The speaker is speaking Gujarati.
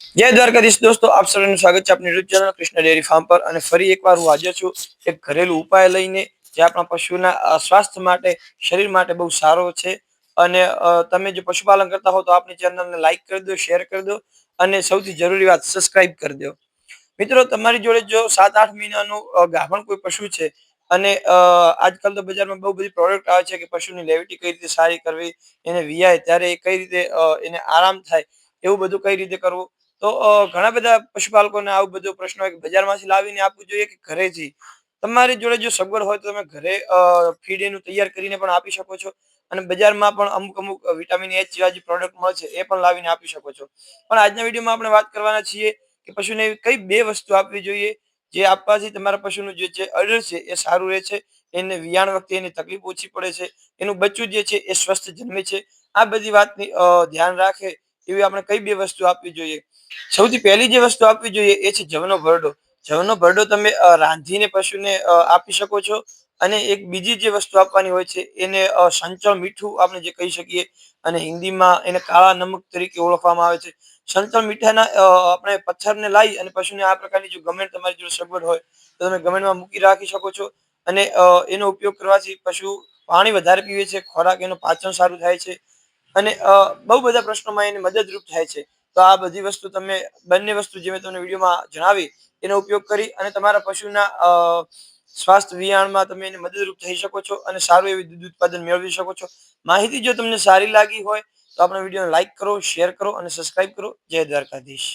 જય દ્વારકાધીશ દોસ્તો, આપ સૌનું સ્વાગત છે આપની YouTube channel Krishna dairy farm પર। અને ફરી એકવાર હું હાજર છું એક ઘરેલું ઉપાય લઈને, જે આપણા પશુના સ્વાસ્થ્ય માટે, શરીર માટે બહુ સારો છે। અને તમે જો પશુપાલન કરતા હો તો આપણી ચેનલને લાઈક કરી દો, શેર કરી દો, અને સૌથી જરૂરી વાત સબસ્ક્રાઇબ કરી દો। મિત્રો, તમારી જોડે જો 7-8 મહિનાનું ગાભણ કોઈ પશુ છે, અને આજકાલ તો બજારમાં બહુ બધી પ્રોડક્ટ આવે છે કે પશુની લેવિટી કઈ રીતે સારી કરવી, એને વિયાય ત્યારે એ કઈ રીતે એને આરામ થાય, એવું બધું કઈ રીતે કરવું। તો ઘણા બધા પશુપાલકોને આવું બધો પ્રશ્ન હોય કે બજારમાંથી લાવીને આપવું જોઈએ કે ઘરેથી। તમારી જોડે જો સગવડ હોય તો તમે ઘરે ફીડ એનું તૈયાર કરીને પણ આપી શકો છો, અને બજારમાં પણ અમુક અમુક વિટામિન એચ જેવા જે પ્રોડક્ટ મળે છે એ પણ લાવીને આપી શકો છો। પણ આજના વિડીયોમાં આપણે વાત કરવાના છીએ કે પશુને એવી કઈ બે વસ્તુ આપવી જોઈએ જે આપવાથી તમારા પશુનું જે છે અડર છે એ સારું રહે છે, એને વિયાણ વખતે એની તકલીફ ઓછી પડે છે, એનું બચ્ચું જે છે એ સ્વસ્થ જન્મે છે। આ બધી વાતની ધ્યાન રાખે એવી આપણે કઈ બે વસ્તુ આપવી જોઈએ। સૌથી પહેલી જે વસ્તુ આપવી જોઈએ એ છે જવનો ભરડો। જવનો ભરડો તમે રાંધીને પશુને આપી શકો છો। અને એક બીજી જે વસ્તુ આપવાની હોય છે એને સંચળ મીઠું આપણે જે કહી શકીએ, અને હિન્દીમાં એને કાળા નમક તરીકે ઓળખવામાં આવે છે। સંચળ મીઠાના આપણે પથ્થરને લાવી અને પશુને આ પ્રકારની જો ગમેન્ટ તમારી જોડે સગવડ હોય તો તમે ગમેન્ટમાં મૂકી રાખી શકો છો। અને એનો ઉપયોગ કરવાથી પશુ પાણી વધારે પીવે છે, ખોરાક એનું પાચન સારું થાય છે, અને બહુ બધા પ્રશ્નોમાં એને મદદરૂપ થાય છે। તો આ બધી વસ્તુ તમે બંને વસ્તુ જે મેં તમને વિડીયોમાં જણાવી એનો ઉપયોગ કરી અને તમારા પશુના સ્વાસ્થ્ય વિયાણમાં તમે એને મદદરૂપ થઈ શકો છો, અને સારું એવી દૂધ ઉત્પાદન મેળવી શકો છો। માહિતી જો તમને સારી લાગી હોય તો આપણા વિડીયોને લાઈક કરો, શેર કરો અને સબસ્ક્રાઇબ કરો। જય દ્વારકાધીશ।